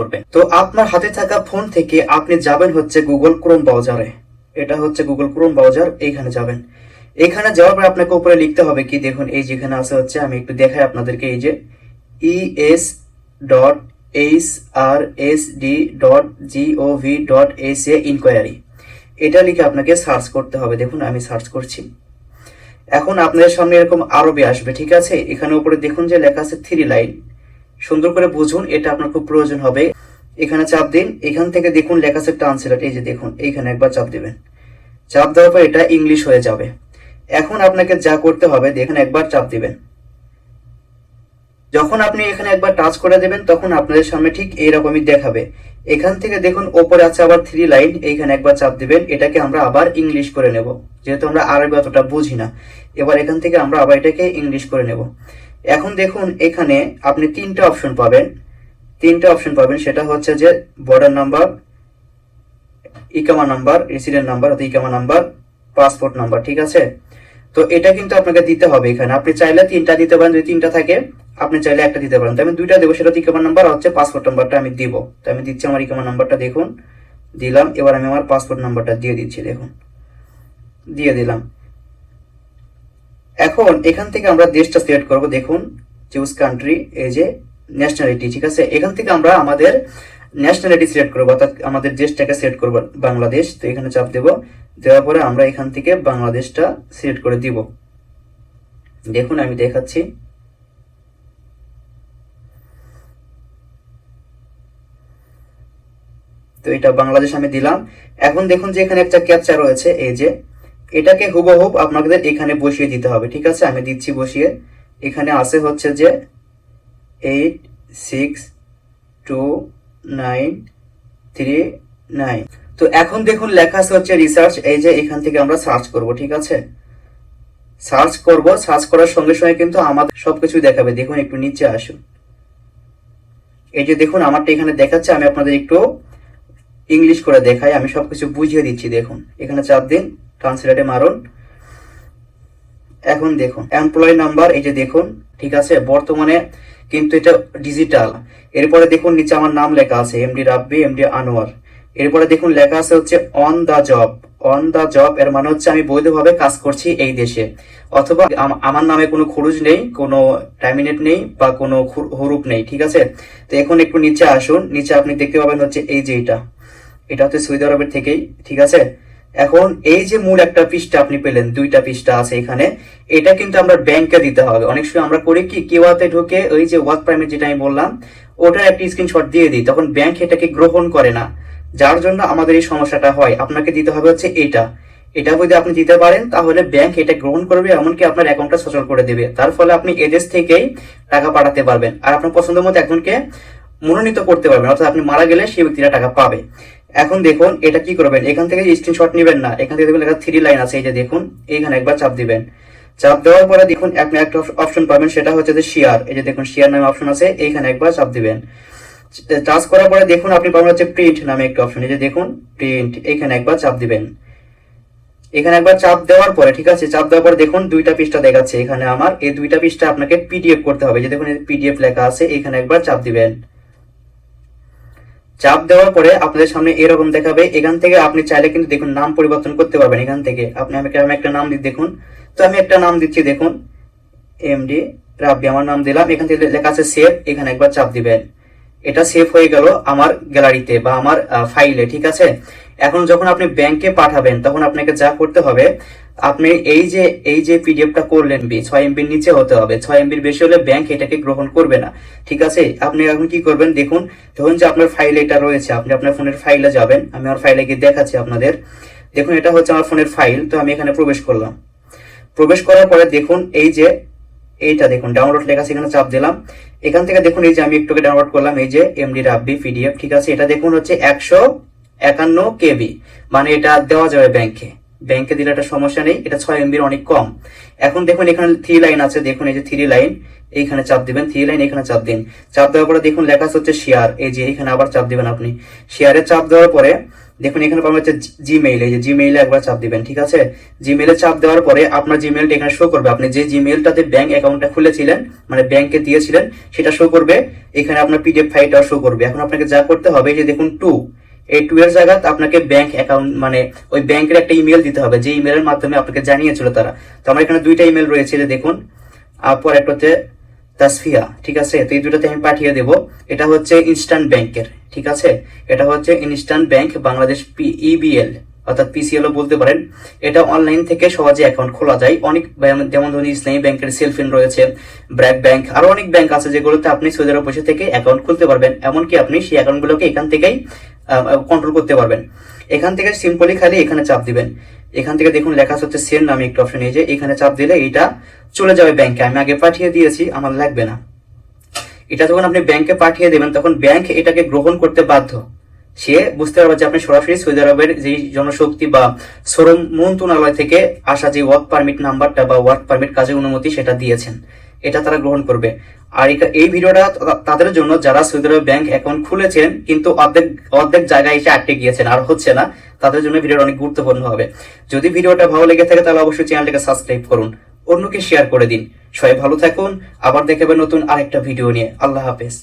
করবেন। তো আপনার হাতে থাকা ফোন থেকে আপনি যাবেন হচ্ছে গুগল ক্রোম ব্রাউজারে। এটা হচ্ছে গুগল ক্রোম ব্রাউজার, এইখানে যাবেন। এখানে যাওয়ার পর আপনাকে উপরে লিখতে হবে কি, দেখুন এই যেখানে আছে হচ্ছে, আমি একটু দেখাই আপনাদেরকে, এই যে es.hrsd.gov.sa ইনকোয়ারি, এটা লিখে আপনাকে সার্চ করতে হবে। দেখুন আমি সার্চ করছি। এখন আপনাদের সামনে এরকম আরবি আসবে, ঠিক আছে। এখানে উপরে দেখুন যে লেখা আছে 3 লাইন, সুন্দর করে বুঝুন, এটা আপনার খুব প্রয়োজন হবে। এখানে চাপ দিন, এখান থেকে দেখুন লেখা আছে ট্রান্সলেট, এই যে দেখুন এইখানে একবার চাপ দিবেন। চাপ দেওয়ার পর এটা ইংলিশ হয়ে যাবে। এখন আপনাকে যা করতে হবে, দেখুন একবার চাপ দিবেন। যখন আপনি এখানে একবার টাচ করে দেবেন তখন আপনাদের সামনে ঠিক এইরকমই দেখাবে। এখান থেকে দেখুন ওপরে আছে আবার 3 লাইন, এইখানে একবার চাপ দিবেন। এটাকে আমরা আবার ইংলিশ করে নেব, যেহেতু আমরা আরবি অতটা বুঝি না। এবার এখান থেকে আমরা আবার এটাকে ইংলিশ করে নেব। এখন দেখুন এখানে আপনি 3টা অপশন পাবেন। সেটা হচ্ছে যে বর্ডার নাম্বার, ইকামা নাম্বার, রেসিডেন্ট নাম্বার অর্থাৎ ইকামা নাম্বার, পাসপোর্ট নাম্বার, ঠিক আছে। তো এটা কিন্তু আপনাকে দিতে হবে এখানে। আপনি চাইলে 3টা দিতে পারেন, যদি 3টা থাকে। আপনি চাইলে একটা দিতে পারেন। তো আমি 2টা দেবো, সেটা ইকামা নাম্বার আর হচ্ছে পাসপোর্ট নাম্বারটা আমি দিব। তো আমি দিচ্ছি আমার ইকামা নাম্বারটা, দেখুন দিলাম। এবার আমি আমার পাসপোর্ট নাম্বারটা দিয়ে দিচ্ছি, দেখুন দিয়ে দিলাম। এখন এখান থেকে আমরা দেশটা সিলেক্ট করব, দেখুন চুজ কান্ট্রি, এই যে ন্যাশনালিটি, ঠিক আছে। এখান থেকে আমরা আমাদের ন্যাশনালিটি সিলেক্ট করবো, অর্থাৎ আমাদের দেশটাকে সিলেক্ট করবো বাংলাদেশ। তো এখানে চাপ দেব, দেওয়ার পরে আমরা এখান থেকে বাংলাদেশটা সিলেক্ট করে দিব। দেখুন আমি দেখাচ্ছি। তো এটা বাংলাদেশ আমি দিলাম। এখন দেখুন যে এখানে একটা ক্যাপচা রয়েছে, এই যে এটাকে হুবহুব আপনাদের এখানে বসিয়ে দিতে হবে, ঠিক আছে। আমি দিচ্ছি বসিয়ে। এখানে আছে হচ্ছে যে 862939। তো এখন দেখুন লেখা আছে হচ্ছে রিসার্চ, এই যে এখান থেকে আমরা সার্চ করব, ঠিক আছে। সার্চ করব, সার্চ করার সঙ্গে সঙ্গে কিন্তু আমাদের সবকিছু দেখাবে। দেখুন একটু নিচে আসুন, এই যে দেখুন আমারটা এখানে দেখাচ্ছে। আমি আপনাদের একটু ইংলিশ করে দেখাই, আমি সবকিছু বুঝিয়ে দিচ্ছি। দেখুন এখানে চাপ দিন, ট্রান্সলেটে মারুন। এখন দেখুন এমপ্লয় নাম্বার, এই যে দেখুন, ঠিক আছে। বর্তমানে কিন্তু এটা ডিজিটাল। এরপরে দেখুন নিচে আমার নাম লেখা আছে, এমডি রাব্বি, এমডি আনোয়ার। এরপরে দেখুন লেখা আছে হচ্ছে on the job. On the job এর মানে হচ্ছে আমি বৈধভাবে কাজ করছি এই দেশে, অথবা আমার নামে কোনো খরচ নেই, কোনো টার্মিনেট নেই বা কোনো হরুপ নেই, ঠিক আছে। তো এখন একটু নিচে আসুন, নিচে আপনি দেখতে পাবেন হচ্ছে এই যে এটা হচ্ছে সৌদি আরবের থেকেই, ঠিক আছে। এখন এই যে মূল একটা পৃষ্ঠা আপনি পেলেন, 2টা পৃষ্ঠা আছে এখানে, এটা কিন্তু আমরা ব্যাংকে দিতে হবে। অনেক সময় আমরা করি কি, কেওয়াতে ঢুকে ওই যে ওয়ার্ক পারমিট যেটা আমি বললাম, ওটার একটা স্ক্রিনশট দিয়ে দিই, তখন ব্যাংক এটাকে গ্রহণ করে না, যার জন্য আমাদের এই সমস্যাটা হয়। আপনাকে দিতে হবে হচ্ছে এটা যদি আপনি দিতে পারেন তাহলে ব্যাংক এটা গ্রহণ করবে, এমনকি আপনার অ্যাকাউন্টটা সচল করে দেবে। তার ফলে আপনি এদেশ থেকেই টাকা পাঠাতে পারবেন, আর আপনার পছন্দ মতো একজনকে মনোনীত করতে পারবেন, অর্থাৎ আপনি মারা গেলে সেই ব্যক্তিরা টাকা পাবে। এখন দেখুন এটা কি করবেন, এখান থেকে স্ক্রিনশট নেবেন না, এখান থেকে দেখবেন লেখা 3 লাইন আছে, এই যে দেখুন এইখানে একবার চাপ দিবেন। চাপ দেওয়ার পরে দেখুন আপনি একটা অপশন পাবেন, সেটা হচ্ছে যে শেয়ার, এই যে দেখুন শেয়ার নামে অপশন আছে, এইখানে একবার চাপ দিবেন। টাচ করার পরে দেখুন আপনি পাবেন হচ্ছে প্রিন্ট নামে একটা অপশন, এই যে দেখুন প্রিন্ট, এইখানে একবার চাপ দিবেন। এখানে একবার চাপ দেওয়ার পরে, ঠিক আছে, চাপ দেওয়ার পরে দেখুন 2টা পৃষ্ঠা দেখাচ্ছে এখানে আমার। এই 2টা পৃষ্ঠা আপনাকে পিডিএফ করতে হবে, যে দেখুন পিডিএফ লেখা আছে, এখানে একবার চাপ দিবেন। চাপ দেওয়ার পরে আপনাদের সামনে এরকম দেখাবে। এখান থেকে আপনি চাইলে কিন্তু দেখুন নাম পরিবর্তন করতে পারবেন। এখান থেকে আপনি আমি একটা নাম দিই, দেখুন। তো আমি একটা নাম দিচ্ছি, দেখুন এমডি রাব্বি আমার নাম দিলাম। এখান থেকে লেখা আছে সেভ, এখানে একবার চাপ দিবেন। এটা সেভ হয়ে গেল আমার গ্যালারিতে বা আমার ফাইলে, ঠিক আছে। এখন যখন আপনি ব্যাংকে পাঠাবেন তখন আপনাকে যা করতে হবে, আপনি এই যে পিডিএফটা করলেন 6 এমবির নিচে হতে হবে। 6 এমবির বেশি হলে ব্যাংক এটাকে গ্রহণ করবে না, ঠিক আছে। আপনি এখন কি করবেন, দেখুন ধরুন যে আপনার ফাইলে এটা রয়েছে, আপনি আপনার ফোনের ফাইলে যাবেন। আমি আমার ফাইলে গিয়ে দেখাচ্ছি আপনাদের। দেখুন এটা হচ্ছে আমার ফোনের ফাইল। তো আমি এখানে প্রবেশ করলাম। প্রবেশ করার পরে দেখুন এইটা দেখুন ডাউনলোড লেখা আছে, এখানে চাপ দিলাম। এখান থেকে দেখুন এই যে আমি একটুকে ডাউনলোড করলাম, এই যে এমডি রাব্বি পিডিএফ, ঠিক আছে। এটা দেখুন হচ্ছে 151 কেবি, মানে এটা দেওয়া যাবে ব্যাংকে দিলে একটা সমস্যা নেই, এটা 6 এমবির অনেক কম। এখন দেখুন এখানে 3 লাইন আছে, দেখুন এই যে 3 লাইন, এইখানে চাপ দিবেন। 3 লাইন এখানে চাপ দিন। চাপ দেওয়ার পরে দেখুন লেখা হচ্ছে শেয়ার, এই যে এখানে আবার চাপ দিবেন। আপনি শেয়ারে চাপ দেওয়ার পরে দেখুন এখানে পাবেন হচ্ছে জিমেইল, এই যে জিমেইলে একবার চাপ দিবেন, ঠিক আছে। জিমেইলে চাপ দেওয়ার পরে আপনার জিমেইলটা এখানে শো করবে, আপনি যে জিমেইলটাতে ব্যাংক অ্যাকাউন্টটা খুলেছিলেন মানে ব্যাংকে দিয়েছিলেন সেটা শো করবে, এখানে আপনার পিডিএফ ফাইলটাও শো করবে। এখন আপনাকে যা করতে হবে, এই যে দেখুন এই 2 এর জায়গায় আপনাকে ব্যাংক অ্যাকাউন্ট মানে ওই ব্যাংকের একটা ইমেল দিতে হবে, যে ইমেলের মাধ্যমে আপনাকে জানিয়েছিল তারা। তো আমার এখানে 2টা ইমেল রয়েছে, যে দেখুন পর একটা হচ্ছে তাসফিয়া, ঠিক আছে। তো এই দুটাতে আমি পাঠিয়ে দেব। এটা হচ্ছে ইনস্ট্যান্ট ব্যাংকের, ঠিক আছে। এটা হচ্ছে ইনস্ট্যান্ট ব্যাংক বাংলাদেশ ইবিএল অর্থাৎ পিসিএল ও বলতে পারেন। এটা অনলাইন থেকে সহজে অ্যাকাউন্ট খোলা যায়। অনেক যেমন ধরুন ইসলামী ব্যাংকের সেলফিন রয়েছে, ব্র্যাক ব্যাংক, আরো অনেক ব্যাংক আছে যেগুলোতে আপনি সৌদি আরব বসে থেকে অ্যাকাউন্ট খুলতে পারবেন। এমনকি আপনি সেই অ্যাকাউন্টগুলোকে এখান থেকেই কন্ট্রোল করতে পারবেন। এখান থেকে সিম্পলি খালি এখানে চাপ দিবেন। এখান থেকে দেখুন লেখা হচ্ছে সেন্ড নামে একটা অপশন, এই যে এখানে চাপ দিলে এটা চলে যাবে ব্যাংকে। আমি আগে পাঠিয়ে দিয়েছি, আমার লাগবে না। এটা যখন আপনি ব্যাংকে পাঠিয়ে দেবেন তখন ব্যাংক এটাকে গ্রহণ করতে বাধ্য। সে বুঝতে পারবে যে আপনি সরাসরি সৌদি আরবের যে জনশক্তি বা শ্রম মন্ত্রণালয় থেকে আসা যে ওয়ার্ক পারমিট নাম্বারটা বা ওয়ার্ক পারমিট কাজের অনুমতি সেটা দিয়েছেন, এটা তারা গ্রহণ করবে। আর এই ভিডিওটা তাদের জন্য যারা সৌদি আরবে ব্যাংক অ্যাকাউন্ট খুলেছেন কিন্তু অর্ধেক জায়গায় এসে আটকে গিয়েছেন, আর হচ্ছে না, তাদের জন্য ভিডিওটা অনেক গুরুত্বপূর্ণ হবে। যদি ভিডিওটা ভালো লেগে থাকে তাহলে অবশ্যই চ্যানেলটাকে সাবস্ক্রাইব করুন, অন্যকে শেয়ার করে দিন। সবাই ভালো থাকুন, আবার দেখাবেন নতুন আরেকটা ভিডিও নিয়ে। আল্লাহ হাফেজ।